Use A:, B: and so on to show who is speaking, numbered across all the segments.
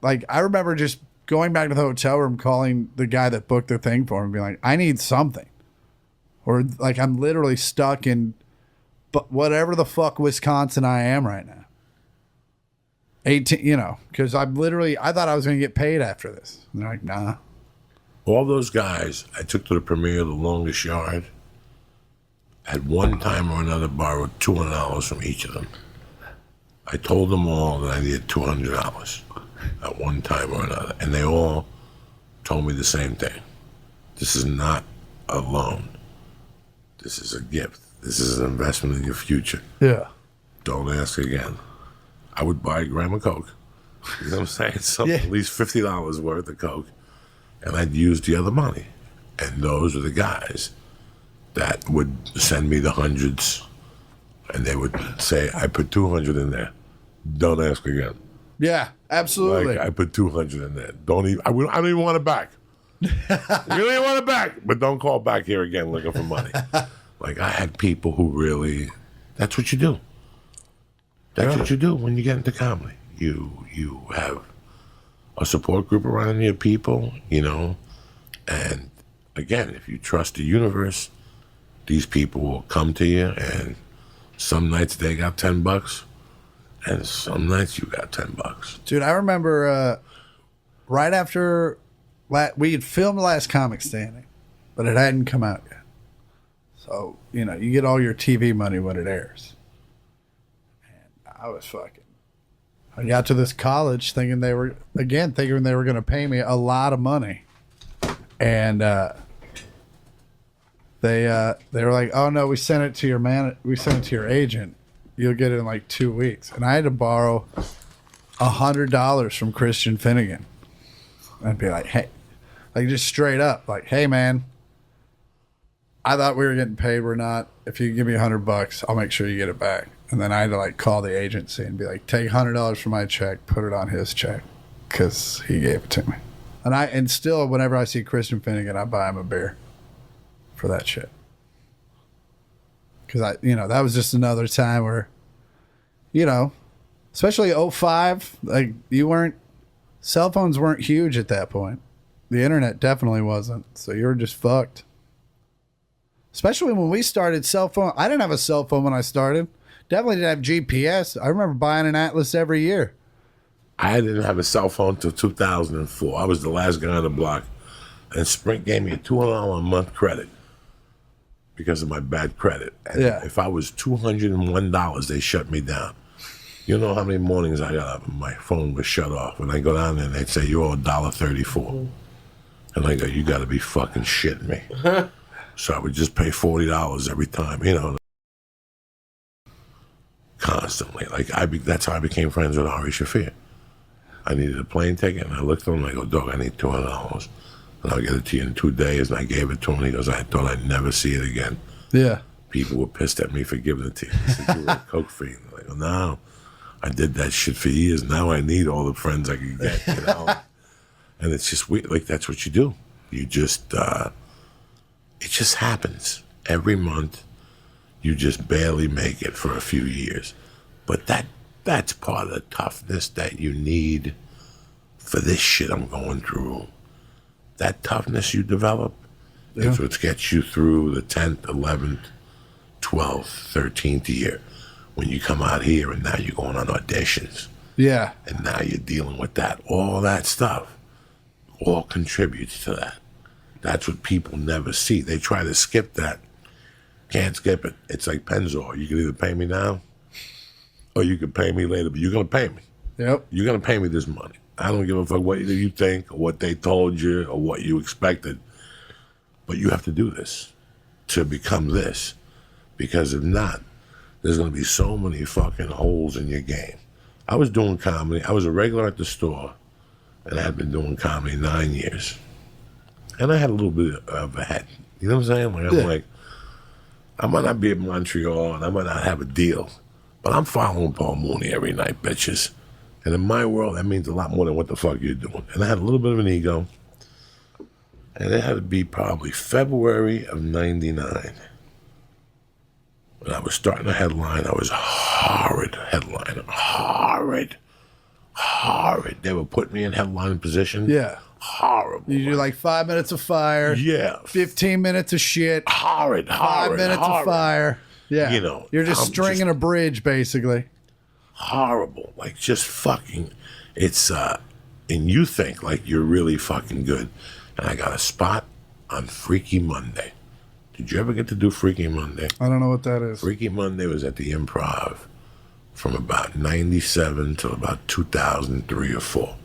A: like, I remember just going back to the hotel room, calling the guy that booked the thing for me and being like, I need something. Or like, I'm literally stuck in whatever the fuck Wisconsin I am right now. 18, you know, because I thought I was going to get paid after this. And they're like, nah.
B: All those guys I took to the premiere of The Longest Yard at one time or another borrowed $200 from each of them. I told them all that I needed $200 at one time or another, and they all told me the same thing. This is not a loan. This is a gift. This is an investment in your future.
A: Yeah.
B: Don't ask again. I would buy a gram of Coke. You know what I'm saying? Something,
A: Yeah.
B: at least $50 worth of Coke. And I'd use the other money. And those were the guys that would send me the hundreds. And they would say, I put 200 in there. Don't ask again.
A: Yeah, absolutely.
B: Like, I put 200 in there. I don't even want it back. You don't even want it back. But don't call back here again looking for money. Like, I had people who really, that's what you do. That's what you do when you get into comedy. You have a support group around your people, you know, and again, if you trust the universe, these people will come to you, and some nights they got $10, and some nights you got $10.
A: Dude, I remember right after we had filmed Last Comic Standing, but it hadn't come out yet. So, you know, you get all your TV money when it airs. And I got to this college thinking they were going to pay me a lot of money. And they were like, "Oh no, we sent it to your agent. You'll get it in like 2 weeks." And I had to borrow $100 from Christian Finnegan. I'd be like, "Hey," like just straight up, like, "Hey man, I thought we were getting paid. We're not. If you give me $100, I'll make sure you get it back." And then I had to like call the agency and be like, "Take $100 from my check, put it on his check, because he gave it to me." And still, whenever I see Christian Finnegan, I buy him a beer for that shit. Because that was just another time where, especially 05, like cell phones weren't huge at that point. The internet definitely wasn't. So you were just fucked. Especially when we started cell phone. I didn't have a cell phone when I started. Definitely didn't have GPS. I remember buying an Atlas every year.
B: I didn't have a cell phone until 2004. I was the last guy on the block. And Sprint gave me a $200 a month credit because of my bad credit. And if I was $201, they shut me down. You know how many mornings I got up and my phone was shut off. And I go down there and they'd say, "You owe $1.34. And I go, "You got to be fucking shitting me." So I would just pay $40 every time, constantly. Like that's how I became friends with Ari Shaffir. I needed a plane ticket, and I looked at him and I go, "Dog, I need $200. And I'll get it to you in 2 days." And I gave it to him. He goes, "I thought I'd never see it again."
A: Yeah.
B: People were pissed at me for giving it to you. They said, "You were a coke fiend." I go, "No, I did that shit for years. Now I need all the friends I can get, And it's just weird. Like, that's what you do. You just, it just happens. Every month, you just barely make it for a few years. But that's part of the toughness that you need for this shit I'm going through. That toughness you develop is what gets you through the 10th, 11th, 12th, 13th year. When you come out here and now you're going on auditions.
A: Yeah.
B: And now you're dealing with that. All that stuff all contributes to that. That's what people never see. They try to skip that. Can't skip it. It's like Pennzoil. You can either pay me now or you can pay me later, but you're going to pay me.
A: Yep.
B: You're going to pay me this money. I don't give a fuck what you think or what they told you or what you expected. But you have to do this to become this. Because if not, there's going to be so many fucking holes in your game. I was doing comedy. I was a regular at the store, and I had been doing comedy 9 years. And I had a little bit of a head. You know what I'm saying? Like, I'm like, I might not be in Montreal, and I might not have a deal, but I'm following Paul Mooney every night, bitches. And in my world, that means a lot more than what the fuck you're doing. And I had a little bit of an ego. And it had to be probably February of 99. When I was starting a headline, I was a horrid headliner. Horrid. Horrid. They would put me in headline position.
A: Yeah.
B: Horrible.
A: You do like 5 minutes of fire.
B: Yeah.
A: 15 minutes of shit.
B: Horrid.
A: 5 minutes of fire. Yeah.
B: You know,
A: you're just stringing a bridge, basically.
B: Horrible. Like, just fucking, it's, and you think like you're really fucking good. And I got a spot on Freaky Monday. Did you ever get to do Freaky Monday?
A: I don't know what that is.
B: Freaky Monday was at the Improv from about 97 till about 2003 or 4.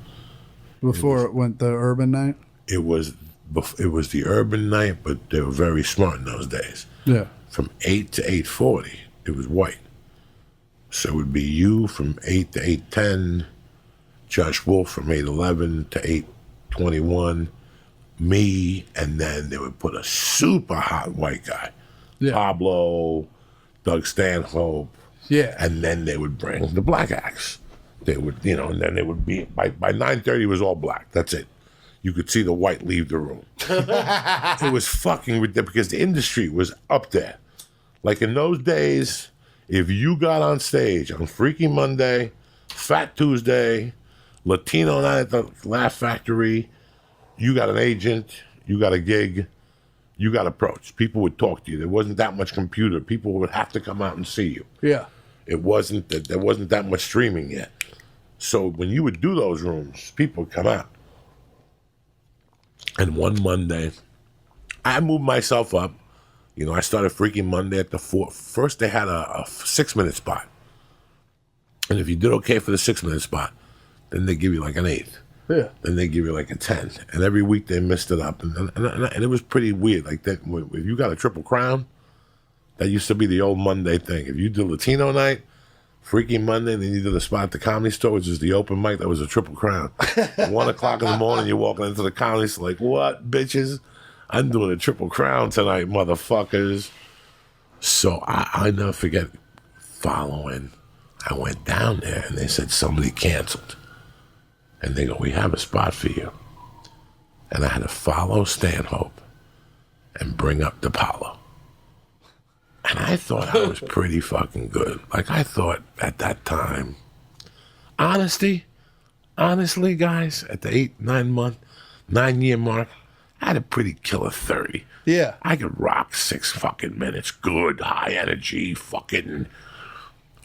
A: Before it went the urban night?
B: It was the urban night, but they were very smart in those days.
A: Yeah.
B: From 8 to 8:40, it was white. So it would be you from 8 to 8:10, Josh Wolf from 8:11 to 8:21, me, and then they would put a super hot white guy,
A: Yeah.
B: Pablo, Doug Stanhope,
A: Yeah.
B: and then they would bring the black acts. They would, and then they would be, by 9:30 it was all black. That's it. You could see the white leave the room. It was fucking ridiculous because the industry was up there. Like in those days, if you got on stage on Freaky Monday, Fat Tuesday, Latino Night at the Laugh Factory, you got an agent, you got a gig, you got approached. People would talk to you. There wasn't that much computer. People would have to come out and see you.
A: Yeah.
B: There wasn't that much streaming yet. So when you would do those rooms, people would come out. And one Monday, I moved myself up. I started Freaky Monday at the 4. First, they had a 6-minute spot. And if you did okay for the 6-minute spot, then they give you like an 8.
A: Yeah.
B: Then they give you like a 10. And every week they missed it up. And it was pretty weird. Like that, if you got a Triple Crown, that used to be the old Monday thing. If you did Latino Night, Freaky Monday, and then you did a spot at the Comedy Store, which is the open mic, that was a Triple Crown. 1 o'clock in the morning, you're walking into the Comedy Store like, what, bitches? I'm doing a Triple Crown tonight, motherfuckers. So I never forget following. I went down there, and they said somebody canceled. And they go, we have a spot for you. And I had to follow Stanhope and bring up DePaulo. And I thought I was pretty fucking good. Like, I thought at that time, honestly, guys, at the 9-year mark, I had a pretty killer 30.
A: Yeah.
B: I could rock 6 fucking minutes. Good, high energy, fucking,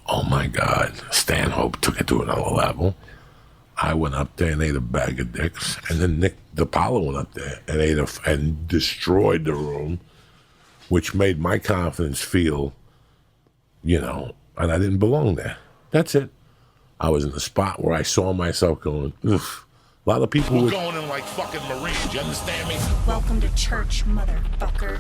B: oh my God. Stanhope took it to another level. I went up there and ate a bag of dicks. And then Nick DiPaolo went up there and and destroyed the room, which made my confidence feel, and I didn't belong there. That's it. I was in a spot where I saw myself going, oof. A lot of people were
C: going in like fucking Marines, you understand me?
D: Welcome to church, motherfucker.